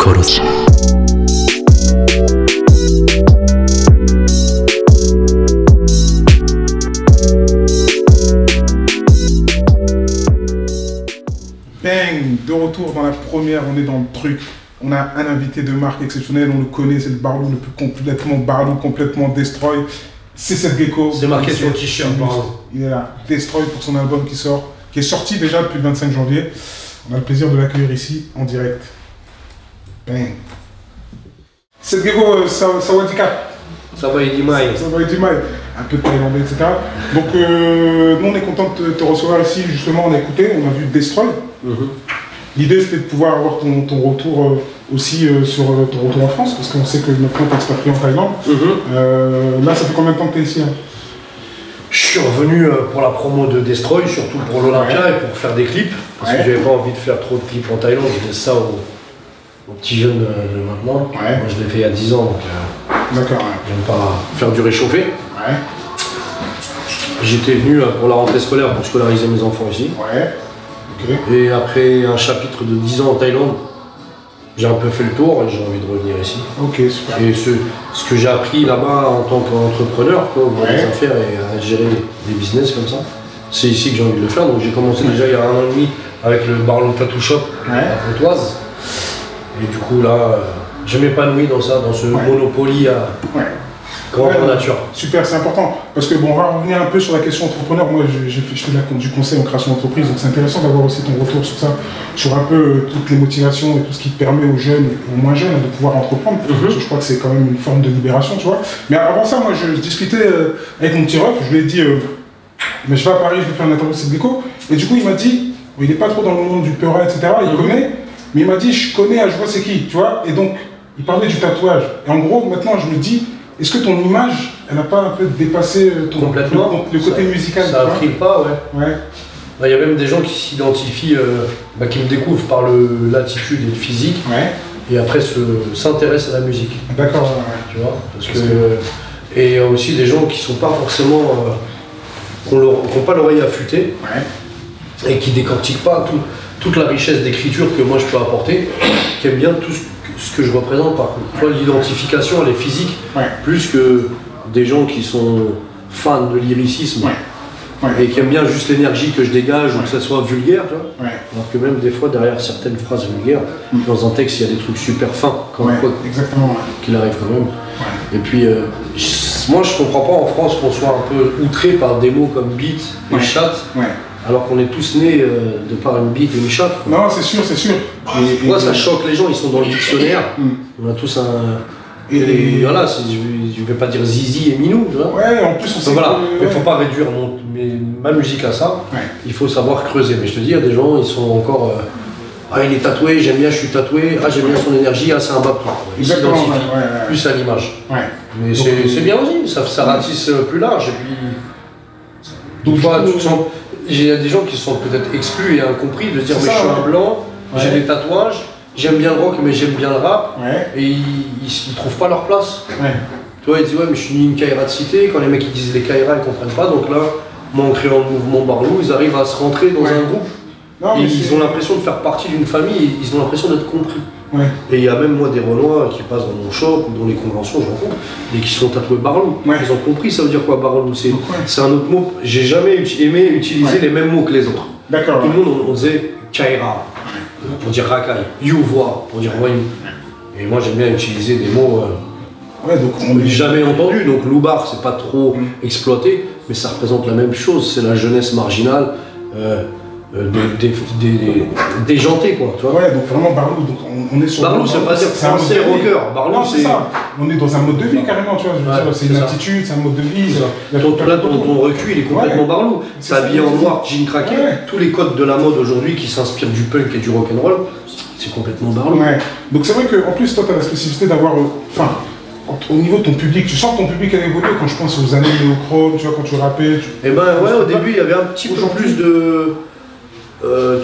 殺し。Bang, de retour dans la première, on est dans le truc. On a un invité de marque exceptionnel, on le connaît, c'est le Barlou le plus complètement Barlou, complètement Destroy. C'est Seth Gecko. C'est marqué sur le t-shirt. Il est là, Destroy pour son album qui sort, qui est sorti déjà depuis le 25 janvier. On a le plaisir de l'accueillir ici en direct. Bang. Seth Gecko, Sawadika. Ça va, Edimai. Ça va, Edimai. Un peu de thaïlandais, etc. Donc, nous, on est content de te recevoir ici. Justement, on a écouté, on a vu Destroy. L'idée, c'était de pouvoir avoir ton retour aussi sur ton retour en France, parce qu'on sait que maintenant, tu es expatrié en Thaïlande. Là, ça fait combien de temps que tu es ici? Je suis revenu pour la promo de Destroy, surtout pour l'Olympia et pour faire des clips, parce que j'avais pas envie de faire trop de clips en Thaïlande. Je faisais ça aux petits jeunes de maintenant. Moi, je l'ai fait il y a 10 ans, donc d'accord. J'aime pas faire du réchauffé. J'étais venu pour la rentrée scolaire pour scolariser mes enfants ici. Et après un chapitre de 10 ans en Thaïlande, j'ai un peu fait le tour et j'ai envie de revenir ici. Ok, super. Et ce que j'ai appris là-bas en tant qu'entrepreneur, des affaires et à gérer des business comme ça, c'est ici que j'ai envie de le faire. Donc j'ai commencé déjà il y a 1 an et demi avec le Barlou Tattoo Shop à Pontoise. Et du coup là, je m'épanouis dans ça, dans ce Monopoly à grandeur nature. Super, c'est important. Parce que bon, on va revenir un peu sur la question entrepreneur. Moi, je fais du conseil en création d'entreprise, donc c'est intéressant d'avoir aussi ton retour sur ça, sur un peu toutes les motivations et tout ce qui te permet aux jeunes et aux moins jeunes de pouvoir entreprendre. Parce que je crois que c'est quand même une forme de libération, tu vois. Mais avant ça, moi, je discutais avec mon petit ref, je lui ai dit, mais je vais à Paris, je vais faire une interview de Seth Gecko. Et du coup, il m'a dit, il n'est pas trop dans le monde du Peura, etc. Il connaît, mais il m'a dit, je connais, je vois c'est qui, tu vois. Et donc, il parlait du tatouage. Et en gros, maintenant, je me dis, est-ce que ton image, elle n'a pas un peu dépassé le côté musical? Ça a pris le pas, Il y a même des gens qui s'identifient, qui me découvrent par l'attitude et le physique, et après s'intéressent à la musique. D'accord, tu vois, et il y a aussi des gens qui sont pas forcément, qui n'ont pas l'oreille affûtée, et qui décortiquent pas toute la richesse d'écriture que moi je peux apporter, qui aiment bien tout ce que je représente. Par contre, l'identification elle est physique, plus que des gens qui sont fans de lyricisme et qui aiment bien juste l'énergie que je dégage ou que ça soit vulgaire, tu vois. Alors que même des fois derrière certaines phrases vulgaires, dans un texte il y a des trucs super fins, comme quoi qu'il arrive quand même. Et puis moi je comprends pas en France qu'on soit un peu outré par des mots comme beat et chat. Alors qu'on est tous nés de par une bite et une chatte. Non, c'est sûr, c'est sûr. Moi, ça choque les gens, ils sont dans le dictionnaire. On a tous un... Et voilà, je vais pas dire Zizi et Minou, tu vois. En plus on sait mais il faut pas réduire ma musique à ça. Il faut savoir creuser. Mais je te dis, il y a des gens, ils sont encore... ah, il est tatoué, j'aime bien, je suis tatoué. Ah, j'aime bien son énergie, ah, c'est un bap. Ils s'identifient plus à l'image. Mais c'est bien aussi, ça ratisse plus large. Et puis... Donc, il y a des gens qui sont peut-être exclus et incompris de dire mais je suis un blanc, j'ai des tatouages, j'aime bien le rock mais j'aime bien le rap, et ils ne trouvent pas leur place. Tu vois, ils disent ouais mais je suis ni une Kaira de cité, quand les mecs ils disent les Kaira ils comprennent pas, donc là, moi en créant le mouvement Barlou, ils arrivent à se rentrer dans un groupe, ils ont l'impression de faire partie d'une famille, ils ont l'impression d'être compris. Et il y a même moi des Renois qui passent dans mon shop ou dans les conventions, je rencontre, et qui sont tatoués Barlou. Ils ont compris ça veut dire quoi Barlou, c'est un autre mot. J'ai jamais aimé utiliser les mêmes mots que les autres. Tout le monde on disait Kaira pour dire Rakai, Youvois pour dire Wayne. Et moi j'aime bien utiliser des mots donc jamais entendu. Donc Loubar c'est pas trop exploité, mais ça représente la même chose, c'est la jeunesse marginale. Déjanté quoi, tu vois. Donc vraiment Barlou, donc on est sur... Barlou ça veut pas dire français rocker, Barlou c'est... On est dans un mode de vie carrément, tu vois, c'est une attitude, c'est un mode de vie. Ton recul il est complètement Barlou, t'es habillé en noir, jean craqué, tous les codes de la mode aujourd'hui qui s'inspirent du punk et du rock'n'roll, c'est complètement Barlou. Donc c'est vrai qu'en plus toi t'as la spécificité d'avoir, au niveau de ton public, tu sens que ton public a évolué quand je pense aux années néochrome, tu vois, quand tu rappais. Et au début il y avait un petit peu plus de...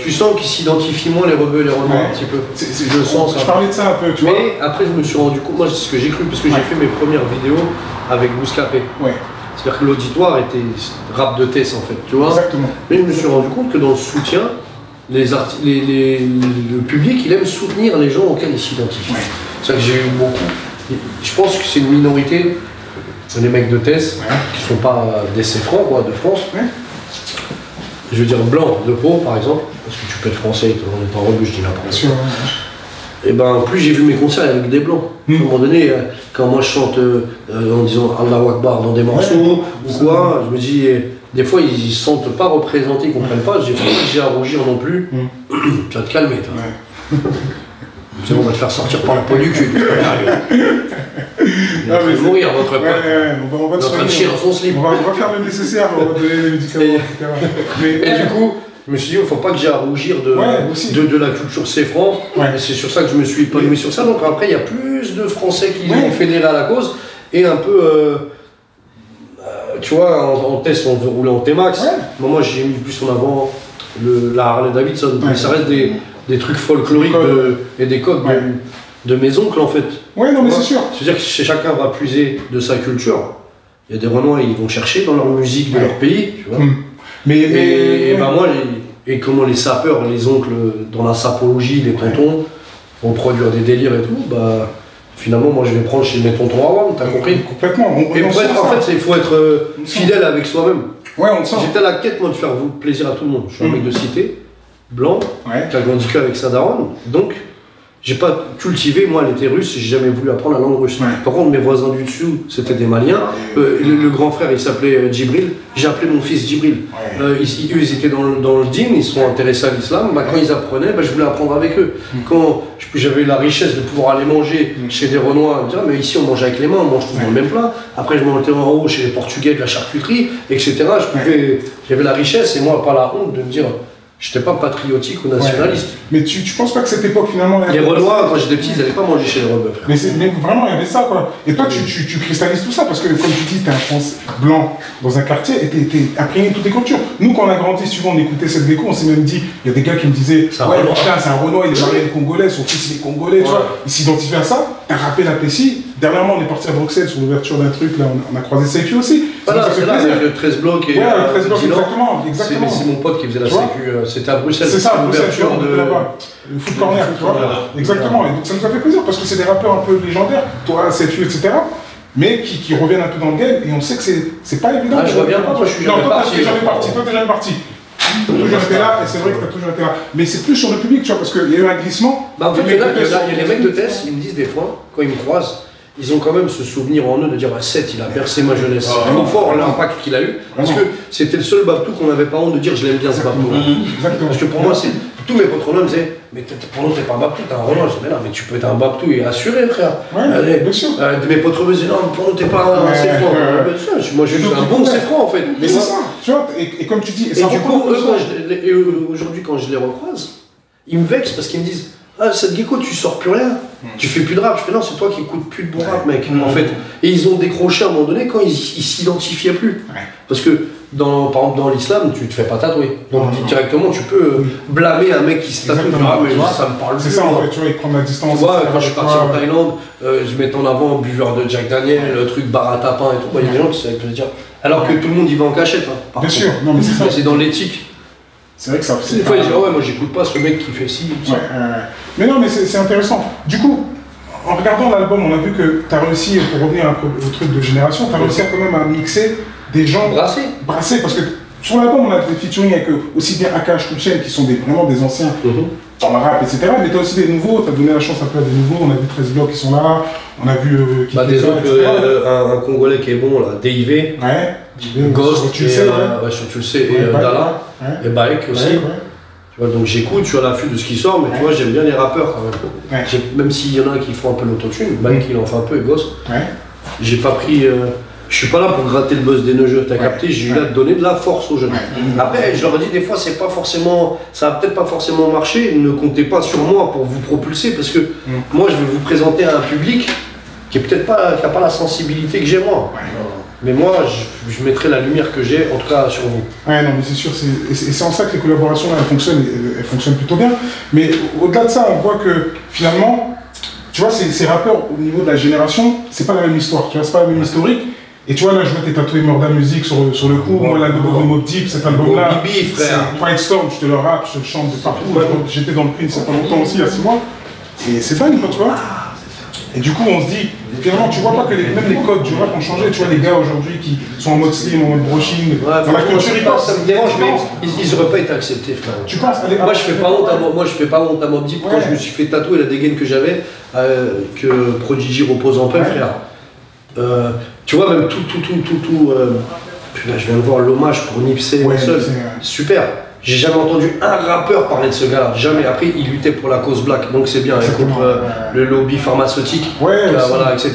tu sens qu'ils s'identifient moins les rebeux et les Renois un petit peu. Je sens ça. Je parlais de ça un peu, tu vois. Mais après, je me suis rendu compte, moi c'est ce que j'ai cru, parce que j'ai fait mes premières vidéos avec Bouscapé. C'est-à-dire que l'auditoire était rap de Tess en fait, tu vois. Exactement. Mais je me suis rendu compte que dans le soutien, le public, il aime soutenir les gens auxquels il s'identifie. Ouais. C'est ça que j'ai eu beaucoup. Je pense que c'est une minorité, les mecs de Tess, qui sont pas des Céfrans, quoi, de France. Ouais. Je veux dire blanc de peau, par exemple, parce que tu peux être français, on est en rebut, je dis n'importe quoi. Et ben, plus j'ai vu mes concerts avec des blancs. À un moment donné, quand moi je chante en disant Allahu Akbar dans des morceaux ou quoi, je me dis, des fois ils se sentent pas représentés, ils comprennent pas, j'ai à rougir non plus. Tu vas te calmer, toi. C'est bon, on va te faire sortir par le pot du cul. Il va mourir, votre pote. On va notre chien dans son slip. On va faire le nécessaire, on va donner les médicaments, etc. Et du coup, je me suis dit, il ne faut pas que j'ai à rougir de la culture Céfran. Et c'est sur ça que je me suis épanoui sur ça. Donc après, il y a plus de Français qui ont fédéré à la cause. Et un peu, tu vois, en test, on veut rouler en T-Max. Moi, j'ai mis plus en avant la Harley Davidson. Mais ça reste des trucs folkloriques et des codes de mes oncles, en fait. Ouais, non, mais c'est sûr. C'est-à-dire que chacun va puiser de sa culture. Il y a des Renois, ils vont chercher dans leur musique de leur pays, tu vois. Ben moi, et comment les sapeurs, les oncles, dans la sapologie, les tontons, vont produire des délires et tout, bah finalement, moi je vais prendre chez mes tontons Awam, t'as compris? Complètement. Et pour être, en fait, il faut être fidèle avec soi-même. Ouais, on sent. J'étais à la quête, moi, de faire plaisir à tout le monde. Je suis un mec de cité, blanc, qui a grandi qu'avec sa daronne, donc j'ai pas cultivé, moi, elle était russe, j'ai jamais voulu apprendre la langue russe. Par contre, mes voisins du dessous, c'était des Maliens. Le grand frère, il s'appelait Djibril. J'ai appelé mon fils Djibril. Eux, ils étaient dans le dîn, ils sont intéressés à l'islam. Bah, quand ils apprenaient, bah, je voulais apprendre avec eux. Quand j'avais la richesse de pouvoir aller manger chez des Renois, me dire, mais ici, on mange avec les mains, on mange tout dans le même plat. Après, je montais en haut chez les Portugais de la charcuterie, etc. J'avais la richesse et moi, pas la honte de me dire, j'étais pas patriotique ou nationaliste. Mais tu penses pas que cette époque finalement... Les Renois, quand j'étais petit, ils n'allaient pas manger chez les Rebeux. Mais vraiment, il y avait ça quoi. Et toi, tu cristallises tout ça parce que comme tu dis, t'es un Français blanc dans un quartier et t'es imprégné de toutes les cultures. Nous, quand on a grandi, souvent on écoutait cette déco, on s'est même dit, il y a des gars qui me disaient, ouais, putain, c'est un Renois, il est marié avec Congolais, son fils il est Congolais, tu vois. Ils s'identifient à ça. Un rappé la Plessis. Dernièrement, on est parti à Bruxelles sur l'ouverture d'un truc, là, on a croisé Seifi aussi. Voilà, c'est là, avec le 13 blocs et le 13 blocs, exactement. C'est mon pote qui faisait la sécu, c'était à Bruxelles. C'est ça, l'ouverture de là-bas. Le foot corner, tu vois. Exactement, et donc ça nous a fait plaisir parce que c'est des rappeurs un peu légendaires, toi, Seifi, etc. Mais qui reviennent un peu dans le game et on sait que c'est pas évident. Ah, je reviens pas, toi je suis jamais parti. Toi t'es jamais parti. Tu as toujours été là, et c'est vrai que tu as toujours été là. Mais c'est plus sur le public, tu vois, parce qu'il y a eu un glissement. Bah en fait, il y a les mecs de Tess, ils me disent des fois, quand ils me croisent, ils ont quand même ce souvenir en eux de dire ah, Seth, il a bercé ma jeunesse. C'est trop fort l'impact qu'il a eu. Parce que c'était le seul Babtou qu'on n'avait pas honte de dire je l'aime bien ce Babtou. Parce que pour moi, tous mes potes Renault me disaient mais pour nous, t'es pas un Babtou, t'es un Renault. Je dis mais non, mais tu peux être un Babtou et assuré, frère. Ouais, bien sûr. Mes potes me disaient non, pour nous, t'es pas un Céfran. Moi, je suis un bon Céfran en fait. Mais c'est ça, tu vois, et comme tu dis. Et du coup, aujourd'hui, quand je les recroise, ils me vexent parce qu'ils me disent ah, cette gecko, tu sors plus rien, tu fais plus de rap. Je fais non, c'est toi qui écoutes plus de bon rap, mec, en fait. Et ils ont décroché à un moment donné quand ils s'identifiaient plus. Parce que, par exemple, dans l'islam, tu te fais pas tatouer. Donc, directement, tu peux blâmer un mec qui se tatoue. Ah, mais ça me parle plus. C'est ça, en fait, tu vois, il prend la distance. Tu vois, quand je suis parti en Thaïlande, je mettais en avant un buveur de Jack Daniel, le truc baratapin et tout. Il y a des gens qui savaient plaisir. Alors que tout le monde y va en cachette. Bien sûr, non, mais c'est ça. C'est dans l'éthique. C'est vrai que ça. Des fois, ils disent ouais, moi j'écoute pas ce mec qui fait ci. Mais non, mais c'est intéressant. Du coup, en regardant l'album, on a vu que tu as réussi, pour revenir au truc de génération, tu as réussi quand même à mixer des gens. Brassés, parce que sur l'album, on a des featuring avec aussi bien Akash, Kulchen, qui sont vraiment des anciens dans le rap, etc. Mais tu as aussi des nouveaux, tu as donné la chance un peu à des nouveaux. On a vu 13 blocs qui sont là, on a vu. Des autres, un Congolais qui est bon, là, DIV. Ghost, tu le sais, et Dala, et Baek aussi. Tu vois, donc j'écoute, je suis à l'affût de ce qui sort, mais tu vois, j'aime bien les rappeurs quand même. Même s'il y en a qui font un peu l'autotune, Baek il en fait un peu, et Ghost. J'ai pas pris. Je suis pas là pour gratter le buzz des neugeux, t'as capté, j'ai eu là de donner de la force aux jeunes. Après, je leur dis des fois, c'est pas forcément, ça va peut-être pas forcément marcher, ne comptez pas sur moi pour vous propulser, parce que moi je vais vous présenter à un public qui est peut-être pas, qui a pas la sensibilité que j'ai moi. Mais moi, je mettrai la lumière que j'ai, en tout cas, sur vous. Ouais, non, mais c'est sûr, c'est en ça que les collaborations, là, elles fonctionnent plutôt bien. Mais au-delà de ça, on voit que, finalement, tu vois, ces rappeurs, au niveau de la génération, c'est pas la même histoire, tu vois, c'est pas la même historique. Et tu vois, là, je vois tes tatoués Murda Music sur le coup. Moi, l'album de Mobb Deep, cet album-là, c'est Quiet Storm, je te le rappe, je te le chante de partout. J'étais dans le print il n'y a pas longtemps aussi, il y a 6 mois. Et c'est dingue, tu vois. Et du coup, on se dit, finalement, tu vois pas que même les codes du rap ont changé. Tu vois, les gars aujourd'hui qui sont en mode slim, en mode brushing, dans la culture hip-hop, ça me dérange, mais ils auraient pas été acceptés, frère. Tu penses? Moi, je fais pas honte à Mobb Deep quand je me suis fait tatouer la dégaine que j'avais, que Prodigy repose en paix, frère. Tu vois, même tout. Là, je viens de voir l'hommage pour Nipsey seul. Super. J'ai jamais entendu un rappeur parler de ce gars-là. Jamais. Après, il luttait pour la cause black, donc c'est bien. Contre le lobby pharmaceutique, voilà, etc.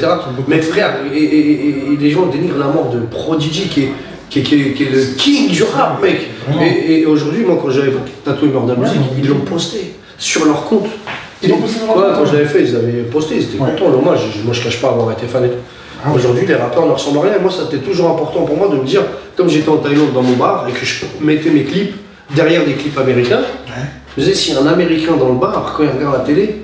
Mais frère, et les gens dénigrent la mort de Prodigy qui est le king du rap, mec. Et aujourd'hui, moi, quand j'avais tatoué Murda Music, ils l'ont posté sur leur compte. Ils l'ont posté sur leur compte. Quand j'avais fait, ils avaient posté, ils étaient contents. L'hommage, moi, je cache pas avoir été fan et tout. Aujourd'hui, les rappeurs ne ressemblent à rien. Et moi, c'était toujours important pour moi de me dire, comme j'étais en Thaïlande dans mon bar et que je mettais mes clips derrière des clips américains, je me disais, si un Américain dans le bar, quand il regarde la télé,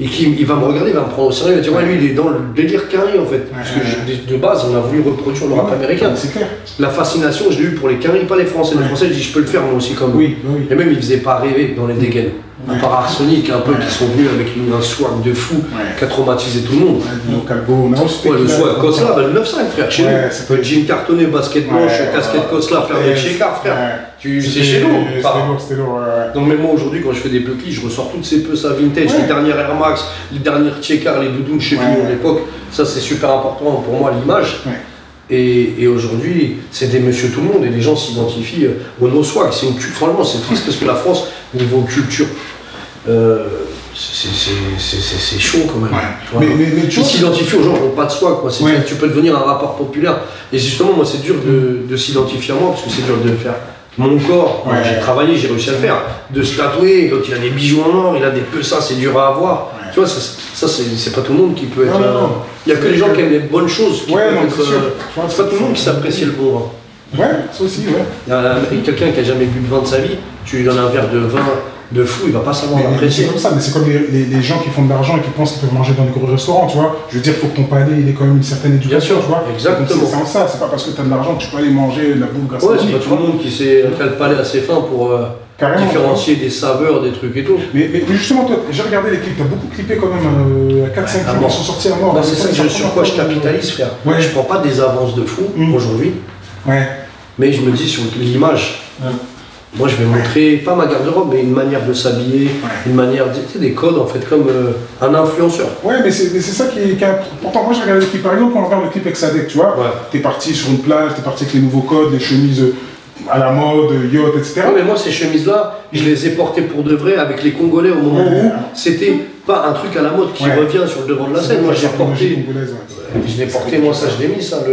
et qu'il va me regarder, il va me prendre au sérieux, il va dire, ouais, lui, il est dans le délire carré en fait. Parce que de base, on a voulu reproduire le rap américain. C'est clair. La fascination, je l'ai eu pour les carrés, pas les Français. Les Français, je dis, je peux le faire moi aussi comme oui. Et même, ils ne faisaient pas rêver dans les dégaines. À part Arsenic, un peu, qui sont venus avec un swag de fou, qui a traumatisé tout le monde. Le swag Kosla, le 9-5, frère, chez nous. Le jean cartonné, basket blanche, casquette Kosla, frère, avec Shekar, frère. C'est chez nous. Donc même moi aujourd'hui, quand je fais des petits, je ressors toutes ces peu ça vintage, les dernières Air Max, les dernières Shekar, les doudous chez nous à l'époque. Ça, c'est super important pour moi, l'image. Et aujourd'hui, c'est des monsieur tout le monde et les gens s'identifient au no swag. Franchement, c'est triste parce que la France, niveau culture, c'est chaud quand même. Mais tu s'identifient aux gens qui n'ont pas de swag. Tu peux devenir un rappeur populaire. Et justement, moi, c'est dur de s'identifier à moi parce que c'est dur de faire. Mon corps, j'ai travaillé, j'ai réussi à le faire. De se tatouer, l'autre il a des bijoux en or, il a des peu ça, c'est dur à avoir. Tu vois, ça c'est pas tout le monde qui peut être. Il n'y a que les gens qui aiment les bonnes choses. C'est pas tout le monde qui s'apprécie le bon vin. Ça aussi, Il y a quelqu'un qui a jamais bu de vin de sa vie, tu lui donnes un verre de vin de fou, il va pas savoir l'apprécier. C'est comme ça, mais c'est comme les gens qui font de l'argent et qui pensent qu'ils peuvent manger dans des gros restaurants, tu vois. Je veux dire, il faut que ton palais il ait quand même une certaine éducation, tu vois. Exactement. C'est ça, c'est pas parce que tu as de l'argent que tu peux aller manger de la bouffe gastronomique. C'est pas tout le monde qui a le palais assez fin pour différencier des saveurs, des trucs et tout. Mais justement, toi, j'ai regardé les clips, tu as beaucoup clippé quand même, 4-5 clips qui sont sortis à mort. C'est ça sur quoi je capitalise, frère. Je prends pas des avances de fou aujourd'hui, mais je me dis sur l'image. Moi, je vais montrer, pas ma garde-robe, mais une manière de s'habiller, une manière, tu sais, des codes en fait, comme un influenceur. Mais c'est ça qui est important. Moi, j'ai regardé le clip, par exemple, quand on regarde le clip avec Sadek, tu vois, t'es parti sur une plage, t'es parti avec les nouveaux codes, les chemises à la mode, yacht, etc. Mais moi, ces chemises-là, je les ai portées pour de vrai avec les Congolais au moment où c'était pas un truc à la mode qui revient sur le devant de la scène. Moi, j'ai porté. Je l'ai porté, moi, ça, je l'ai mis, ça,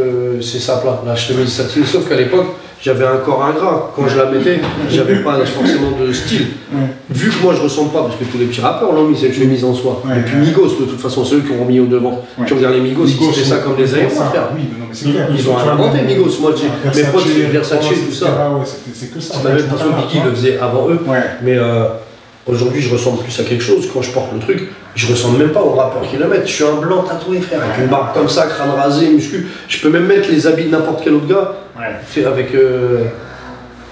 c'est ça, là, la chemise satine. Sauf qu'à l'époque, j'avais un corps ingrat. Quand je la mettais, j'avais pas forcément de style. Vu que moi je ressemble pas, parce que tous les petits rappeurs l'ont mis cette chemise en soi. Et puis Migos, de toute façon, ceux qui ont mis au devant. Tu regardes les Migos, ils faisaient ça comme des aéros, frère. Ils ont inventé Migos. Moi, mes potes, Versace, tout ça. C'est que ça. De la même façon, Biggie le faisait avant eux. Mais aujourd'hui, je ressemble plus à quelque chose. Quand je porte le truc, je ressemble même pas aux rappeurs qui le mettent. Je suis un blanc tatoué, frère, avec une barbe comme ça, crâne rasé, muscu. Je peux même mettre les habits de n'importe quel autre gars. Fait avec.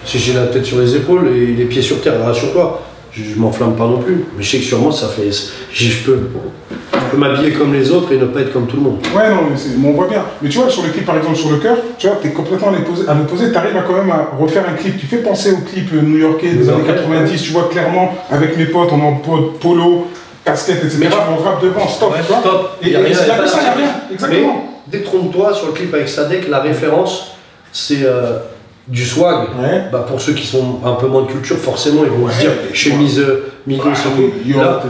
Si j'ai la tête sur les épaules et les pieds sur terre, rassure-toi, je m'enflamme pas non plus. Mais je sais que sur moi, ça fait. Je peux m'habiller comme les autres et ne pas être comme tout le monde. On voit bien. Mais tu vois, sur le clip, par exemple, sur le cœur, tu vois, t'es complètement à l'opposé. T'arrives à quand même à refaire un clip qui fait penser au clip new-yorkais des années 90. Tu vois clairement, avec mes potes, on est en polo, casquette, etc. On rappe devant, stop. Stop. Et c'est là que ça, il n'y a rien. Exactement. Mais détrompe-toi sur le clip avec Sadek, la référence, c'est du swag. Pour ceux qui sont un peu moins de culture, forcément, ils vont se dire chemise Migos, le yacht,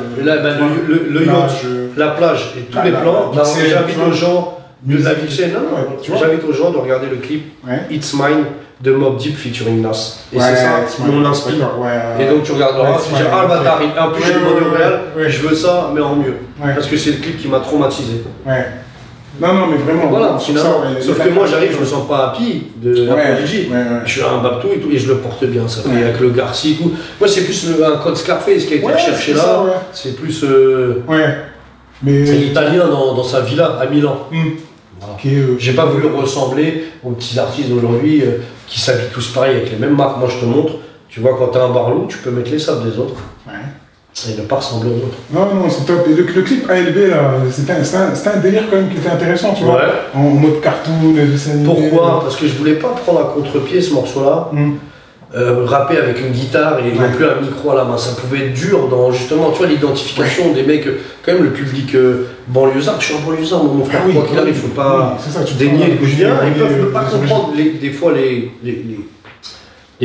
la plage et tous les plans. J'invite aux gens de la j'invite aux gens de regarder le clip It's Mine de Mobb Deep featuring Nas. Et c'est ça, mon inspire. Et donc tu regarderas, tu dis ah le bâtard, en plus j'ai demandé au réel, je veux ça, mais en mieux. Parce que c'est le clip qui m'a traumatisé. Non, mais vraiment. Voilà, sauf que moi j'arrive, je me sens pas happy de la Prodigy. Je suis un Babtou et tout, et je le porte bien. Ça fait avec le Garci et tout. Moi c'est plus un code Scarface qui a été recherché là. C'est plus. C'est l'italien dans sa villa à Milan. Voilà. J'ai pas voulu ressembler aux petits artistes d'aujourd'hui qui s'habillent tous pareil avec les mêmes marques. Moi, je te montre, tu vois, quand t'as un barlou, tu peux mettre les sables des autres. Et ne pas ressembler aux autres. Non, c'est top. Et le clip ALB, là, c'était un délire quand même qui était intéressant, tu vois. En mode cartoon, dessin animé. Pourquoi? Parce que je voulais pas prendre à contre-pied ce morceau-là. Rapper avec une guitare et non plus un micro à la main, ça pouvait être dur dans justement, tu vois, l'identification des mecs, quand même le public banlieusard, je suis un banlieusard, mon frère, quoi qu'il arrive, il faut pas dénier le quotidien, ils peuvent pas comprendre des fois les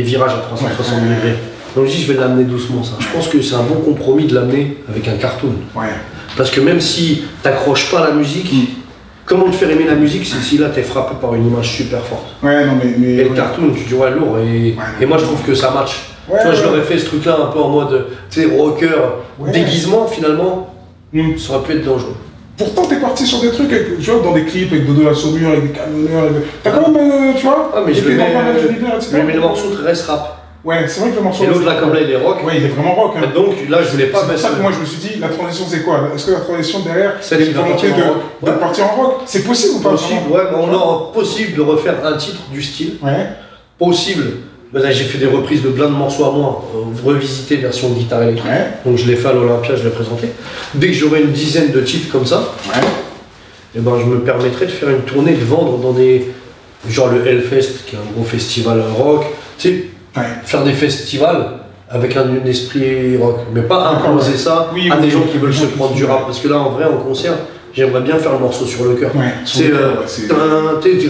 virages à 360 degrés. Donc je dis, je vais l'amener doucement ça. Je pense que c'est un bon compromis de l'amener avec un cartoon. Parce que même si t'accroches pas à la musique, comment te faire aimer la musique si là t'es frappé par une image super forte. Et le cartoon, tu dis ouais lourd et moi je trouve que ça match. Tu vois, je l'aurais fait ce truc là un peu en mode tu sais rocker, déguisement finalement, ça aurait pu être dangereux. Pourtant t'es parti sur des trucs, avec, tu vois, dans des clips avec Dodo la Saumure, avec des camionneurs, t'as quand même, tu vois, mais je le mets le morceau très reste rap. Ouais, c'est vrai que le morceau. Et l'autre là, comme là, il est rock. Ouais, il est vraiment rock. Hein. Donc là, je voulais pas. C'est pour ça que moi, je me suis dit, la transition, c'est quoi? Est-ce que la transition derrière, c'est une volonté de partir en rock? C'est possible ou pas? Possible, ouais, mais on a possible de refaire un titre du style. Possible. Là, j'ai fait des reprises de plein de morceaux à moi, revisité version guitare électrique. Donc je l'ai fait à l'Olympia, je l'ai présenté. Dès que j'aurai une dizaine de titres comme ça, et ben, je me permettrai de faire une tournée, de vendre dans des. Genre le Hellfest, qui est un gros festival rock. Tu sais, faire des festivals avec un esprit rock, mais pas imposer ça à des gens qui veulent se prendre du rap. Parce que là, en vrai, en concert, j'aimerais bien faire le morceau sur le cœur. C'est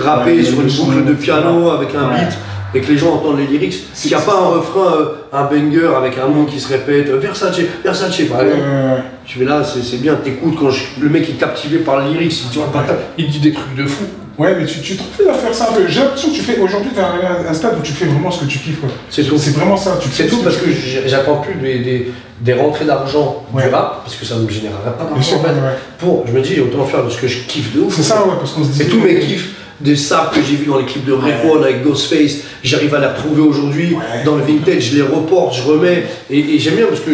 rapper sur une boucle de piano avec un beat et que les gens entendent les lyrics. S'il n'y a pas un refrain, un banger avec un mot qui se répète, Versace, Versace par exemple. Je vais là, c'est bien, t'écoutes quand le mec est captivé par le lyrics, il dit des trucs de fou. Ouais, mais tu te refais à faire ça un peu. J'ai l'impression que tu fais aujourd'hui, tu es arrivé à un stade où tu fais vraiment ce que tu kiffes. C'est tout. C'est vraiment ça. C'est tout parce que j'attends plus des rentrées d'argent du rap, parce que ça ne me générerait pas d'argent en fait. Je me dis, autant faire de ce que je kiffe de ouf. C'est ça, ouais, parce qu'on se dit. Et tous mes kiffs, des sables que j'ai vus dans les clips de Rayquan avec Ghostface, j'arrive à les retrouver aujourd'hui dans le vintage, je les reporte, je remets. Et j'aime bien parce que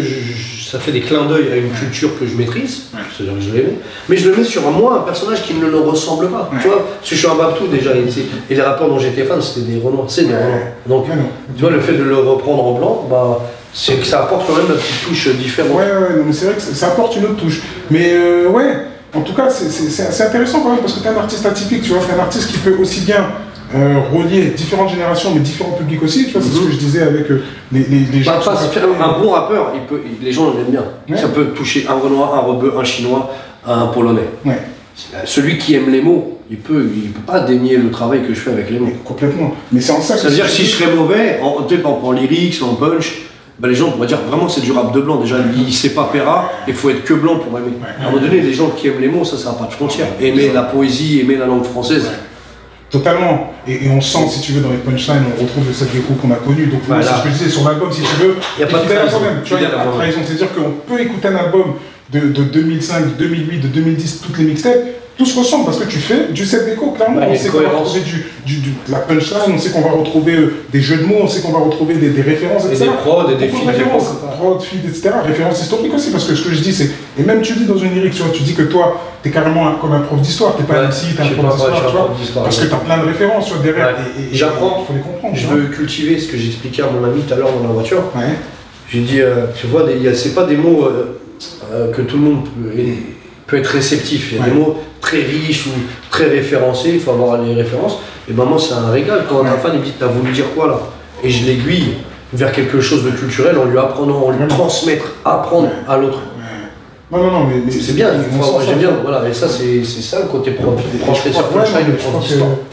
ça fait des clins d'œil à une culture que je maîtrise, c'est-à-dire que je l'aimais, mais je le mets sur un personnage qui ne le ressemble pas, tu vois, parce que je suis un Babtou déjà, et les rappeurs dont j'étais fan, c'était des Renoirs, c'est des Renoirs. Donc, tu vois, le fait de le reprendre en blanc, bah, c'est que ça apporte quand même une petite touche différente. Non, mais c'est vrai que ça apporte une autre touche. Mais en tout cas, c'est intéressant quand même, parce que tu es un artiste atypique, tu vois, tu es un artiste qui peut aussi bien relier différentes générations, mais différents publics aussi, tu vois, c'est ce que je disais avec les gens. Un bon rappeur, les gens l'aiment bien. Ça peut toucher un Renoir, un Rebeu, un Chinois, un Polonais. Celui qui aime les mots, il peut pas dénier le travail que je fais avec les mots. Complètement. Mais c'est en ça que. C'est-à-dire que si je serais mauvais, en lyrics, en punch, ben les gens pourraient dire vraiment c'est du rap de blanc. Déjà, il sait pas péra, il faut être que blanc pour aimer. À un moment donné, les gens qui aiment les mots, ça n'a pas de frontières. Aimer la poésie, aimer la langue française. Totalement. Et on sent, si tu veux, dans les punchlines, on retrouve cette déco qu'on a connue. Donc, c'est ce que je disais sur l'album, si tu veux. Il n'y a pas de trahison. Tu vois, il y a pas de trahison. C'est-à-dire qu'on peut écouter un album de 2005, de 2008, de 2010, toutes les mixtapes. Tout se ressemble parce que tu fais du set déco, clairement. On sait qu'on va retrouver de la punchline, on sait qu'on va retrouver des jeux de mots, on sait qu'on va retrouver des références, etc. Et des prods, et des films références, prods, feeds, etc. Références historiques aussi, parce que ce que je dis, c'est. Et même tu dis dans une lyrique, tu dis que toi, t'es carrément comme un prof d'histoire, t'es pas un MC, t'es un prof d'histoire, tu vois. Parce que t'as plein de références derrière. Et j'apprends, il faut les comprendre. Je veux cultiver ce que j'expliquais à mon ami tout à l'heure dans la voiture. J'ai dit, tu vois, c'est pas des mots que tout le monde peut être réceptif. Il y a des mots très riches ou très référencés, il faut avoir les références. Et ben moi c'est un régal quand un fan il me dit t'as voulu dire quoi là? Et je l'aiguille vers quelque chose de culturel en lui apprenant, en lui transmettre, apprendre à l'autre. Non, mais c'est bien, j'aime bien, voilà, et ça c'est ça le côté professeur,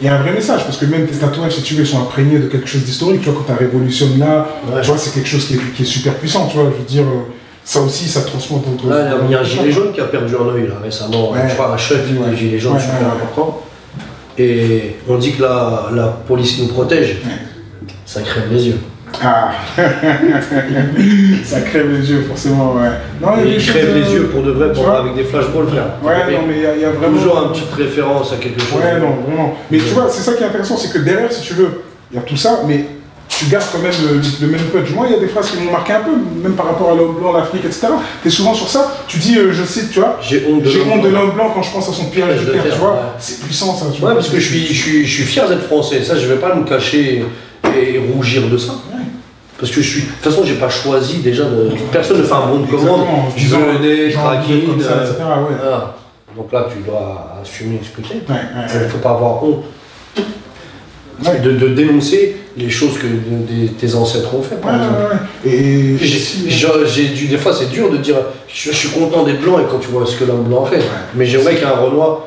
il y a un vrai message, parce que même tes tatouages, si tu veux, sont imprégnés de quelque chose d'historique, tu vois, quand tu révolutionnes là, tu vois, c'est quelque chose qui est super puissant, tu vois, je veux dire. Ça aussi, ça transforme d'autres. Là, il y a un gilet jaune qui a perdu un œil là, récemment. Je crois un chef des gilets jaunes super important. Et on dit que la police nous protège. Ça crève les yeux. Ah ça crève les yeux, forcément, Non, il crève les yeux pour de vrai, avec des flashballs, frère. Non, mais il y a vraiment. Toujours une petite référence à quelque chose. Non, vraiment. Mais tu vois, c'est ça qui est intéressant, c'est que derrière, si tu veux, il y a tout ça, mais tu gardes quand même le même punch. Moi, il y a des phrases qui m'ont marqué un peu, même par rapport à l'homme blanc, l'Afrique, etc. Tu es souvent sur ça, tu dis, je cite, tu vois, j'ai honte de l'homme blanc quand je pense à son pillage de terre, tu vois, c'est puissant ça. Tu vois, parce que je suis fier d'être français, ça je vais pas me cacher et rougir de ça. Parce que de toute façon, j'ai pas choisi déjà personne ne fait un bon de commande, tu venais, traquine, voilà. Donc là, tu dois assumer ce que tu es. Il ne faut pas avoir honte de dénoncer les choses que tes ancêtres ont fait, par exemple. Des fois, c'est dur de dire je suis content des blancs et quand tu vois ce que l'homme blanc fait. Mais j'aimerais qu'un Renoir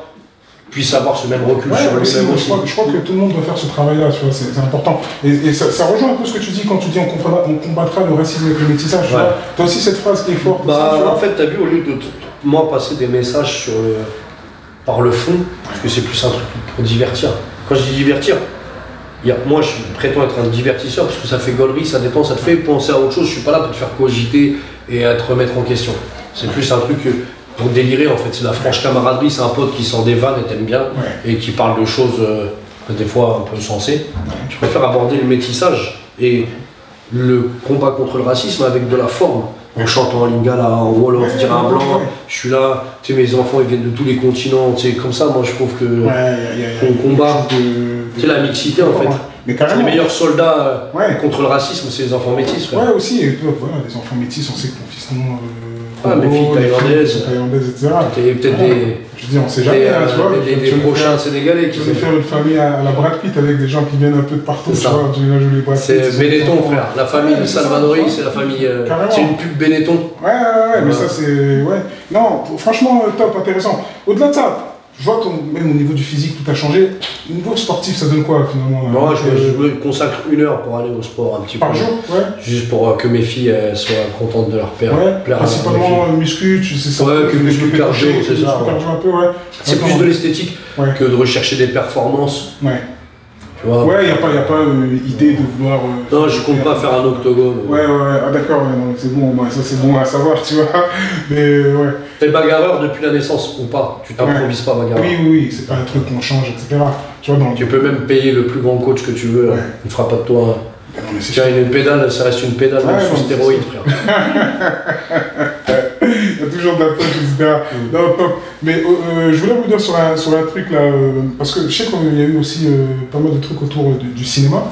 puisse avoir ce même recul sur lui-même aussi. Je crois que tout le monde doit faire ce travail-là, c'est important. Et ça rejoint un peu ce que tu dis quand tu dis on combattra le racisme avec le métissage. Tu as aussi cette phrase qui est forte. En fait, tu as vu, au lieu de moi passer des messages par le fond, parce que c'est plus un truc pour divertir. Quand je dis divertir, moi je prétends être un divertisseur parce que ça fait gaulerie, ça détend, ça te fait penser à autre chose. Je suis pas là pour te faire cogiter et à te remettre en question. C'est plus un truc pour délirer en fait, c'est la franche camaraderie, c'est un pote qui sort des vannes et t'aime bien et qui parle de choses des fois un peu sensées. Je préfère aborder le métissage et le combat contre le racisme avec de la forme, en chantant en lingala, en wolof, dire à un blanc, je suis là, tu sais mes enfants ils viennent de tous les continents, tu sais comme ça moi je trouve que qu'on combat, c'est la mixité en fait. Les meilleurs soldats contre le racisme, c'est les enfants métis. Ouais aussi, et voilà, les enfants métis, on sait que ton fiston... mes filles thaïlandaises, etc. Peut-être des... Je dis, on sait jamais, tu vois. Des prochains Sénégalais qui vont faire une famille à la Brad Pitt avec des gens qui viennent un peu de partout, tu vois. C'est Benetton, frère. La famille de Salvadori, c'est la famille... C'est une pub Benetton. Ouais, mais ça c'est... Non, franchement, top, intéressant. Au-delà de ça, je vois même au niveau du physique, tout a changé. Au niveau sportif, ça donne quoi finalement? Moi, je me consacre 1 heure pour aller au sport un petit peu. Par jour? Juste pour que mes filles soient contentes de leur père. Principalement muscu, tu sais ça. Que muscu, cardio, c'est ça. C'est plus de l'esthétique que de rechercher des performances. Tu vois. Il n'y a pas idée de vouloir... non, je compte pas faire un octogone. Ah d'accord, c'est bon, ça c'est bon à savoir, tu vois. Mais T'es bagarreur depuis la naissance ou pas? Tu t'improvises pas bagarreur? Oui, c'est pas un truc qu'on change, etc. Tu vois, tu peux même payer le plus grand coach que tu veux, il ne fera pas de toi. Tu as une pédale, ça reste une pédale sous stéroïde, frère. Il y a toujours de la touche, etc. Non, top. Mais je voulais revenir sur un truc là, parce que je sais qu'il y a eu aussi pas mal de trucs autour du cinéma,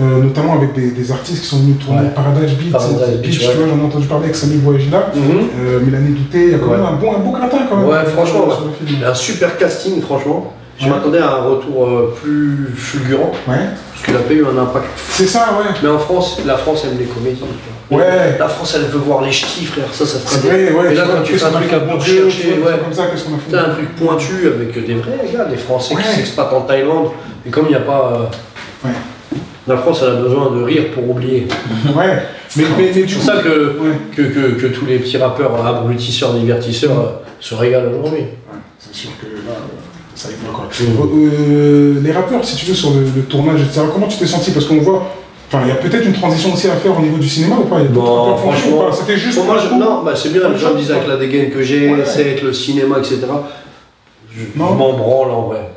notamment avec des artistes qui sont venus tourner Paradise Beach, tu vois, j'en ai entendu parler avec Samy Bouagila, Mélanie Douté, il y a quand même un beau gratin quand même. Ouais, franchement, il y a un super casting, franchement. Je m'attendais à un retour plus fulgurant, parce qu'il n'a pas eu un impact. C'est ça, Mais en France, la France aime les comédies. La France, elle veut voir les ch'tis, frère, ça ferait vrai, Et là, quand tu fais un truc à bon chercher, comme ça, qu'est-ce qu'on a fait? T'as un truc pointu avec des vrais gars, des Français qui s'expatent en Thaïlande, et comme il n'y a pas... La France, elle a besoin de rire pour oublier. Mais c'est pour ça que tous les petits rappeurs, abrutisseurs, divertisseurs se régalent aujourd'hui. C'est sûr que là... Ça y va, quoi. Les rappeurs, si tu veux, sur le tournage, etc., comment tu t'es senti? Parce qu'on voit, il y a peut-être une transition aussi à faire au niveau du cinéma ou pas? Non, franchement, c'était juste. Non, c'est bien, les gens me disent avec la dégaine que j'ai, c'est avec le cinéma, etc. Je m'en branle en vrai.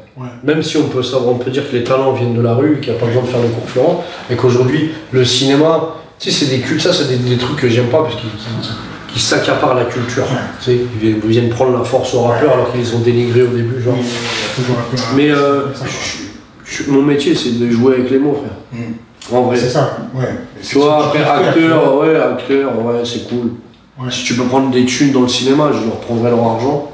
Même si on peut dire que les talents viennent de la rue, qu'il n'y a pas besoin de faire le cours Florent, et qu'aujourd'hui, le cinéma, tu sais, c'est des cultes, ça, c'est des trucs que j'aime pas parce qu'ils s'accaparent la culture. Tu sais, ils viennent prendre la force aux rappeurs alors qu'ils les ont dénigrés au début, genre. Mais mon métier, c'est de jouer avec les mots, frère. En vrai. C'est ça, Tu vois, après, acteur, c'est cool. Si tu peux prendre des thunes dans le cinéma, je leur prendrai leur argent.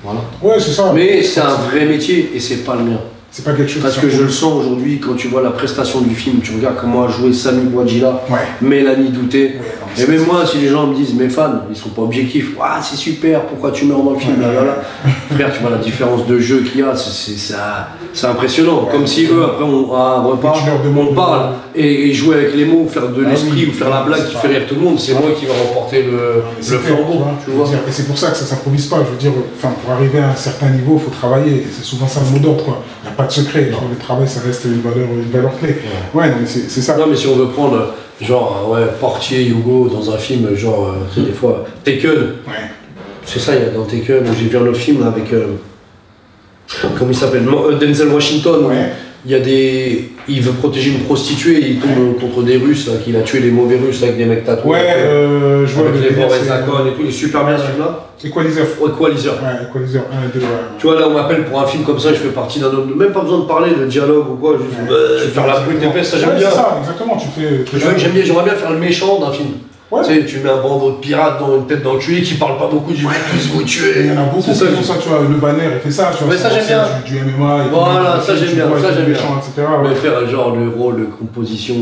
Voilà. C'est ça. Mais c'est un vrai métier et c'est pas le mien. C'est pas quelque chose. Parce que je le sens aujourd'hui quand tu vois la prestation du film, tu regardes comment a joué Samy Bouagila, Mélanie Douté. Et même moi, si les gens me disent, mes fans, ils sont pas objectifs, c'est super, pourquoi tu meurs dans le film, Frère, tu vois la différence de jeu qu'il y a, c'est impressionnant. Comme si eux, après, à un repas, on parle et jouer avec les mots, faire de l'esprit ou faire la blague qui fait rire tout le monde, c'est moi qui vais remporter le flambeau. Tu vois. Et c'est pour ça que ça s'improvise pas. Je veux dire, pour arriver à un certain niveau, il faut travailler. C'est souvent ça le mot d'ordre, quoi. Il n'y a pas de secret. Le travail, ça reste une valeur clé. Non, mais c'est ça. Non, mais si on veut prendre, genre, Portier, Hugo, dans un film, genre, c'est des fois, Taken. C'est ça, il y a dans Taken, j'ai vu un autre film avec, comment il s'appelle, Denzel Washington, il veut protéger une prostituée, il tombe contre des Russes, là, qu'il a tué les mauvais Russes avec des mecs tatoués. Ouais, je vois avec les Borézacon et tout, il est super bien celui-là. Equalizer. Equalizer. Ouais, Equalizer. Tu vois, là, on m'appelle pour un film comme ça, je fais partie d'un homme. Même pas besoin de parler de dialogue ou quoi, juste je vais faire la brute d'épaisse, ça j'aime bien. C'est ça, exactement, tu fais. J'aimerais bien faire le méchant d'un film. Ouais. Tu sais, tu mets un bandeau de pirate dans une tête d'enculé qui parle pas beaucoup du mec, tous vous tuer. Il y en a beaucoup qui font ça, tu vois, le banner, il fait ça, tu vois. Mais ça j'aime bien. Du MMA, voilà, ça j'aime bien, ça j'aime bien. Etc. Mais faire genre le rôle de composition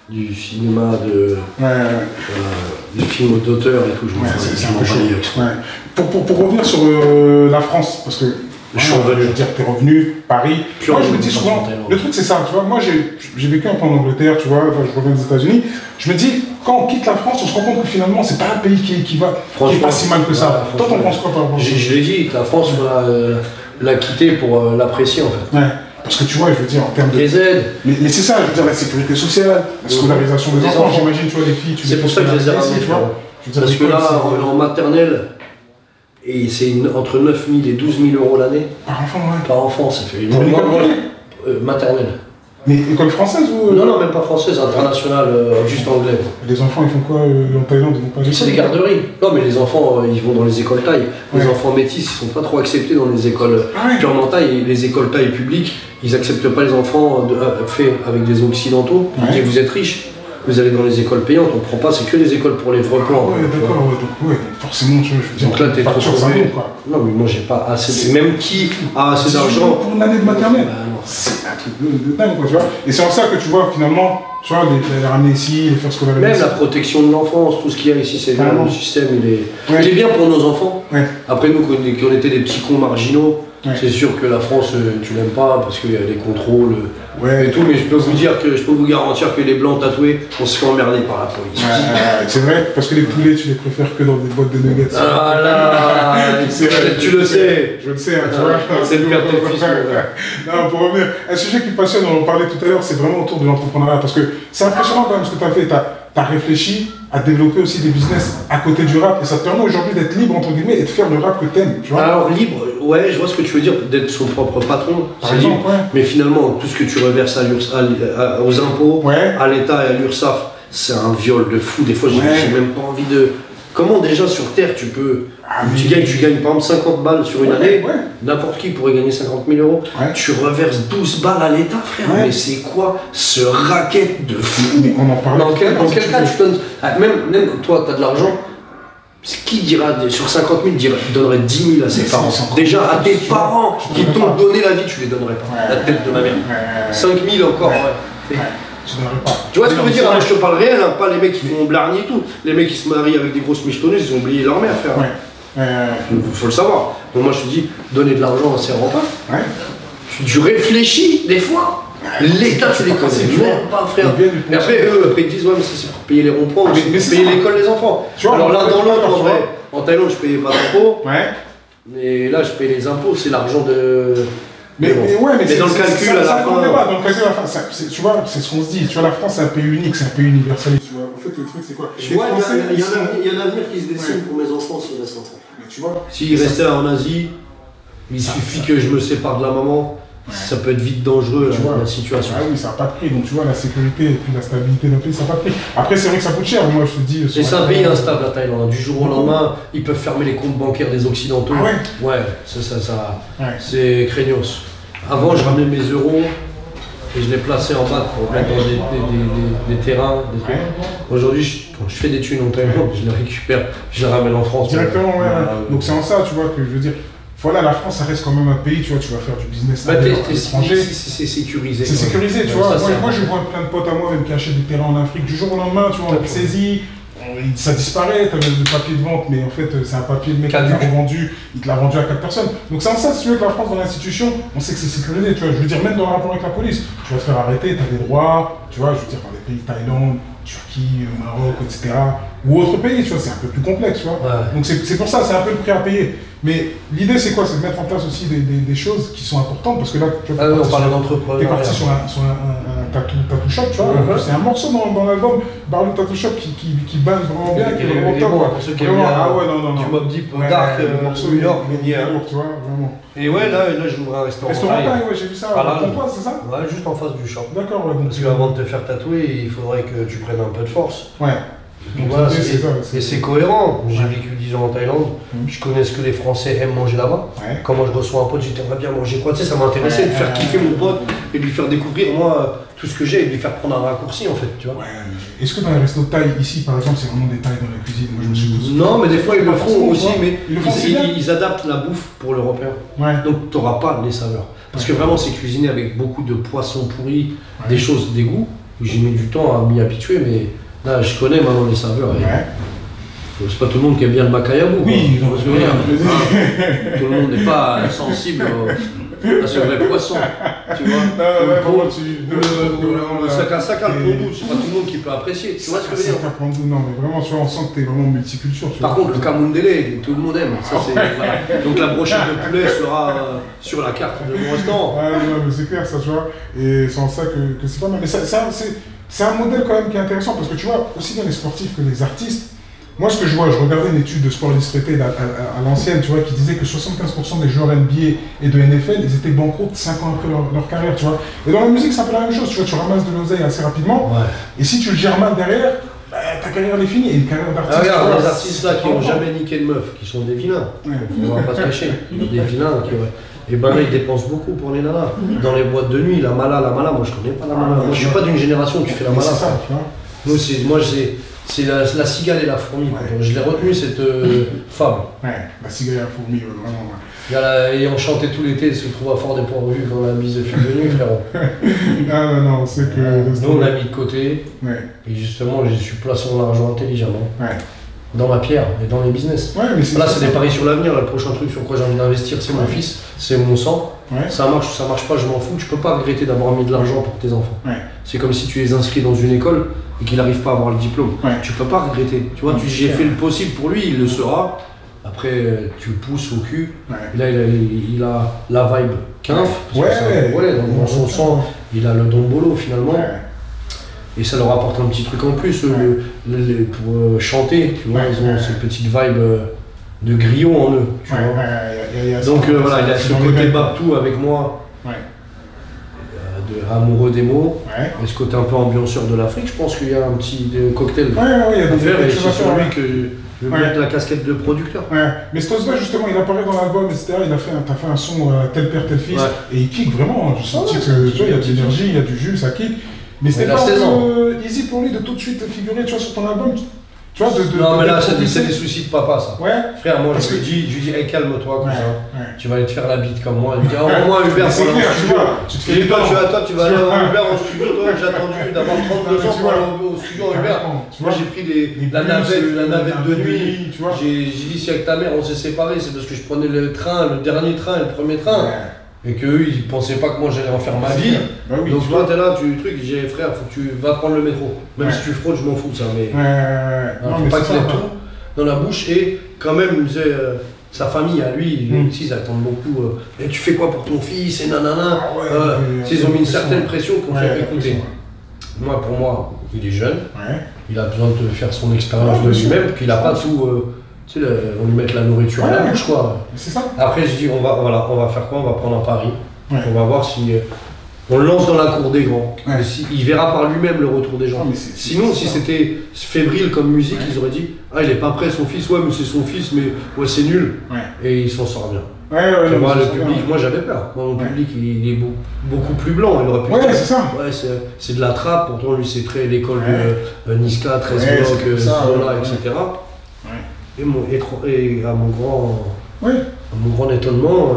du cinéma, du film d'auteur et tout, c'est un peu chaud. Pour revenir sur la France, parce que je suis revenu, je veux dire, t'es revenu, Paris. Moi, je me dis souvent, le truc c'est ça, tu vois, moi j'ai vécu un peu en Angleterre, tu vois, je reviens des États-Unis, je me dis, quand on quitte la France, on se rend compte que finalement, c'est pas un pays qui va pas si mal que ça. Toi, t'en penses quoi par rapport à ça? Je l'ai dit, la France l'a quitté pour l'apprécier en fait. Ouais. Parce que tu vois, je veux dire, en termes de. Les aides. Mais c'est ça, je veux dire, la sécurité sociale, la scolarisation des enfants, j'imagine, tu vois, les filles, tu c'est pour ça que je les ai ramenés, tu vois. Parce que là, en maternelle, et c'est entre 9 000 et 12 000 euros l'année. Par enfant, ouais. Par enfant, ça fait. Maternelle. Mais école française ou. Non, même pas française, internationale, juste anglais. Les enfants, ils font quoi en Thaïlande? Ils vont pas à l'école? C'est des garderies. Non, mais les enfants, ils vont dans les écoles thaï. Les enfants métis, ils sont pas trop acceptés dans les écoles purement thaï. Les écoles thaï publiques, ils acceptent pas les enfants faits avec des occidentaux. Ils disent, vous êtes riches, vous allez dans les écoles payantes, on prend pas, c'est que les écoles pour les vrais plans. Ouais, d'accord, donc forcément, je veux dire. Donc là, t'es trop sauvé. Non, mais moi, j'ai pas assez. Même qui a assez d'argent. Pour une année de maternelle, c'est un truc de dingue, quoi, tu vois. Et c'est en ça que tu vois, finalement, tu vois, les ramener ici, les faire scolariser. Même la protection de l'enfance, tout ce qu'il y a ici, c'est bien. Le système, il est bien pour nos enfants. Après, nous, qui on était des petits cons marginaux, c'est sûr que la France, tu l'aimes pas parce qu'il y a des contrôles et tout, mais je peux vous garantir que les blancs tatoués, on se fait emmerder par la police. C'est vrai, parce que les poulets, tu les préfères que dans des boîtes de nuggets. Ah là, tu le sais. Je le sais, tu vois. C'est le père de ton fils. Non, pour revenir, un sujet qui passionne, on en parlait tout à l'heure, c'est vraiment autour de l'entrepreneuriat, parce que c'est impressionnant quand même ce que tu as fait. Tu as réfléchi à développer aussi des business à côté du rap, et ça te permet aujourd'hui d'être libre, entre guillemets, et de faire le rap que t'aimes, tu vois. Alors libre, ouais, je vois ce que tu veux dire, d'être son propre patron, c'est libre, mais finalement, tout ce que tu reverses aux impôts, à l'État et à l'URSSAF, c'est un viol de fou. Des fois, j'ai même pas envie de... Comment déjà sur Terre tu peux... tu gagnes par exemple 50 balles sur une année, n'importe qui pourrait gagner 50 000 euros. Tu reverses 12 balles à l'État, frère. Mais c'est quoi ce racket de fou? On en parle. Dans quel cas tu donnes... Même toi, tu as de l'argent. Qui dira, sur 50 000, donnerait 10 000 à ses parents? Déjà, à tes parents qui t'ont donné la vie, tu les donnerais pas. La tête de ma mère. 5 000 encore, Tu vois ce que je veux dire? Je te parle réel, pas les mecs qui font blargner et tout. Les mecs qui se marient avec des grosses michetonneuses, ils ont oublié leur mère, frère. Faut le savoir. Donc moi, je te dis, donner de l'argent, c'est rentable. Tu réfléchis, des fois. L'État, tu les connais même pas, frère. Et après, ils disent, ouais, mais c'est pour payer les ronds-points, c'est pour payer l'école des enfants. Alors l'un dans l'autre, en vrai, en Thaïlande, je payais pas d'impôts. Mais là, je paye les impôts, c'est l'argent de... Mais dans le calcul, à la fin... Dans le calcul, à la fin, tu vois, c'est ce qu'on se dit. Tu vois, la France, c'est un pays unique, c'est un pays universaliste. Tu vois, en fait, le truc, c'est quoi? Tu vois, il y a un avenir qui se dessine pour mes enfants s'ils restent enfants. Tu vois, s'ils restaient en Asie, il suffit que je me sépare de la maman. Ça peut être vite dangereux, tu vois, la situation. Ah oui, ça n'a pas de prix. Donc tu vois, la sécurité et puis la stabilité d'un pays, ça n'a pas de prix. Après, c'est vrai que ça coûte cher, moi je te dis. Et c'est un pays instable, la Thaïlande. Du jour au lendemain, ils peuvent fermer les comptes bancaires des Occidentaux. Ouais, c'est craignos. Avant, je ramenais mes euros et je les plaçais en bas pour mettre dans des terrains, des trucs. Aujourd'hui, quand je fais des thunes en Thaïlande, je les récupère, je les ramène en France. Directement, donc c'est en ça, tu vois, que je veux dire. Voilà, la France, ça reste quand même un pays, tu vois, tu vas faire du business à l'étranger. C'est sécurisé. C'est sécurisé, tu vois. Moi, je vois plein de potes à moi même qui achètent des terrains en Afrique. Du jour au lendemain, tu vois, on saisit, ça disparaît, tu as le papier de vente, mais en fait, c'est un papier, le mec qui l'a revendu, il te l'a vendu à 4 personnes. Donc c'est en ça, si tu veux, que la France, dans l'institution, on sait que c'est sécurisé, tu vois. Je veux dire, même dans le rapport avec la police, tu vas te faire arrêter, tu as des droits, tu vois, je veux dire, dans les pays Thaïlande, Turquie, Maroc, etc. Ou autres pays, tu vois, c'est un peu plus complexe, tu vois. Donc c'est pour ça, c'est un peu le prix à payer. Mais l'idée, c'est quoi? C'est de mettre en place aussi des choses qui sont importantes, parce que là, tu vois, on parle d'entrepreneur. T'es parti sur un tattoo shop, tu vois. C'est un morceau dans l'album, Barlow Tattoo Shop, qui buzz vraiment bien, qui est vraiment top. Pour ceux qui aiment bien du Mobb Deep, Dark, New York, tu vois, vraiment. Et ouais, là j'ouvre un restaurant. Restaurant taille, ouais, j'ai vu ça, à Pontoise, c'est ça? Ouais, juste en face du shop. D'accord, ouais. Parce qu'avant de te faire tatouer, il faudrait que tu prennes un peu de force. Ouais. Donc voilà, et c'est cohérent. J'ai vécu 10 ans en Thaïlande, je connais ce que les Français aiment manger là-bas. Quand moi je reçois un pote, j'aimerais bien manger quoi, tu sais, ça m'intéressait de faire kiffer mon pote et de lui faire découvrir moi tout ce que j'ai et de lui faire prendre un raccourci en fait, tu vois. Est-ce que dans les restos de Thaï, ici par exemple, c'est vraiment des Thaïs dans la cuisine? Moi je me suis posé. Non, mais des fois ils le font aussi, mais ils adaptent la bouffe pour l'Européen. Donc tu n'auras pas les saveurs. Parce que vraiment c'est cuisiné avec beaucoup de poissons pourris, des choses d'égout. J'ai mis du temps à m'y habituer, mais là, je connais maintenant les saveurs. C'est pas tout le monde qui aime bien le macayabou. Oui, tout le monde n'est pas sensible à ce vrai poisson. Tu vois, le sac à sac à le pondou, c'est pas tout le monde qui peut apprécier. Tu vois ce que je veux dire? Non, mais vraiment, tu vois, on sent que t'es vraiment multiculture. Par contre, le kamundele, tout le monde aime. Ça, voilà. Donc la brochette de poulet sera sur la carte de mon restaurant. Non, mais c'est clair, ça, tu vois. Et c'est en ça que c'est pas mal. Mais c'est un modèle quand même qui est intéressant parce que tu vois, aussi bien les sportifs que les artistes, moi ce que je vois, je regardais une étude de Sport Illustrated à l'ancienne, tu vois, qui disait que 75% des joueurs NBA et de NFL, ils étaient banqueroutes 5 ans après leur carrière, tu vois. Et dans la musique, c'est un peu la même chose, tu vois, tu ramasses de l'oseille assez rapidement, et si tu le gères mal derrière, ta carrière elle est finie, et une carrière d'artiste. Regarde, les artistes là qui n'ont jamais niqué de meuf, qui sont des vilains, on va pas se cacher, des vilains qui... Et ben là, ils dépensent beaucoup pour les nanas. Dans les boîtes de nuit, la mala, moi je connais pas la mala. Moi je suis pas d'une génération où tu fais la mala. C'est ça, tu vois. Moi c'est la cigale et la fourmi. Je l'ai retenu cette fable. La cigale et la fourmi, vraiment. Ayant chanté tout l'été, se trouve à fort dépourvu quand la bise fut venue, frérot. Non, c'est que. Nous on l'a mis de côté. Et justement, j'ai su placer mon argent intelligemment. Dans ma pierre et dans les business. Là, c'est des paris sur l'avenir. Le prochain truc sur quoi j'ai envie d'investir, c'est mon fils, c'est mon sang. Ça marche ou ça marche pas, je m'en fous. Tu peux pas regretter d'avoir mis de l'argent pour tes enfants. C'est comme si tu les inscris dans une école et qu'il n'arrive pas à avoir le diplôme. Tu peux pas regretter. Tu vois, j'ai fait le possible pour lui, il le sera. Après, tu le pousses au cul. Et là, il a la vibe quinf. Dans son sang, il a le don bolo finalement. Et ça leur apporte un petit truc en plus pour chanter, tu vois, ils ont cette petite vibe de griot en eux, tu vois. Donc voilà, il y a ce côté Babtou avec moi, de amoureux des mots, et ce côté un peu ambianceur de l'Afrique, je pense qu'il y a un petit cocktail à faire, et c'est sur lui que je vais mettre la casquette de producteur. Mais Stosba justement, il apparaît dans l'album, etc. T'as fait un son tel père, tel fils, et il kick vraiment, je sens que tu vois, il y a de l'énergie, il y a du jus, ça kick. Mais c'était pas easy pour lui de tout de suite figurer, tu vois, sur ton album. Tu vois, non, mais là, c'est des soucis de papa, ça. Frère, moi, je lui dis, hey, calme-toi, comme ça. Tu vas aller te faire la bite comme moi. Il me dit, envoie-moi un Uber pour aller au studio. Et toi, tu vas aller en Uber au studio. Toi, j'ai attendu d'avoir 32 ans pour aller au studio en Uber. Moi, j'ai pris la navette de nuit. J'ai dit, si avec ta mère, on s'est séparés, c'est parce que je prenais le train, le dernier train et le premier train. Et qu'eux, ils pensaient pas que moi j'allais en faire ma vie. Donc toi, t'es là, j'ai dit, frère, faut que tu vas prendre le métro. Même si tu fraudes, je m'en fous de ça. Mais faut pas qu'il ait tout dans la bouche. Et quand même, il me disait, sa famille, à lui, ils attendent beaucoup. Et tu fais quoi pour ton fils et nanana. Ils ont mis une certaine pression qu'on fait écouter. Moi, pour moi, il est jeune. Il a besoin de faire son expérience de lui-même. Puis il a pas tout. Tu sais, on lui met la nourriture à la bouche, quoi. C'est ça. Après, je dis, on va faire quoi? On va prendre un pari. On va voir si on le lance dans la cour des grands. Il verra par lui-même le retour des gens. Sinon, si c'était fébrile comme musique, ils auraient dit, ah, il est pas prêt, son fils. Ouais, mais c'est son fils, mais ouais, c'est nul. Et il s'en sort bien. Le public, moi j'avais peur. Mon public, il est beaucoup plus blanc. Il aurait pu c'est ça. C'est de la trappe. Pourtant, lui, c'est très l'école de Niska, 13 blocs, Zola, etc. Et à mon grand étonnement,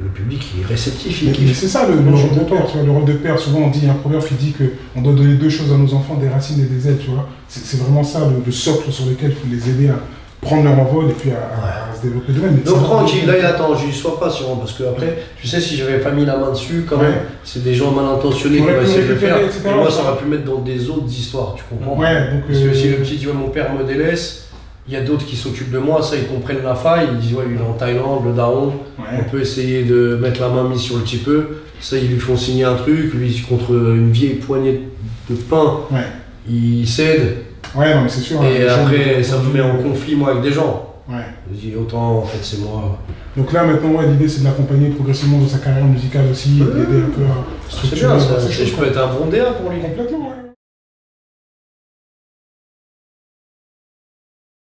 le public il est réceptif. Mais c'est ça le rôle de père. Tu vois, le rôle de père, souvent on dit, il y a un proverbe qui dit qu'on doit donner deux choses à nos enfants, des racines et des ailes. Tu vois, c'est vraiment ça le socle sur lequel il faut les aider à prendre leur envol et puis à se développer d'eux-mêmes. Donc tranquille, là il attend, je sois patient parce que après, tu sais, si j'avais pas mis la main dessus, quand même, c'est des gens mal intentionnés qui vont essayer de le faire. Et moi, ça aurait pu mettre dans des autres histoires, tu comprends? Parce que si le petit dit, ouais, mon père me délaisse, Il y a d'autres qui s'occupent de moi, ça ils comprennent la faille, ils disent ouais lui il est en Thaïlande, le daron, on peut essayer de mettre la main mise sur le petit peu, ça ils lui font signer un truc, lui contre une vieille poignée de pain, il cède. Ouais, non mais c'est sûr. Et après ça me met en conflit moi avec des gens. Je dis autant en fait c'est moi. Donc là maintenant l'idée c'est de l'accompagner progressivement dans sa carrière musicale aussi, et d'aider un peu à structurer. C'est bien, je peux être un bon DA pour lui. Complètement, ouais.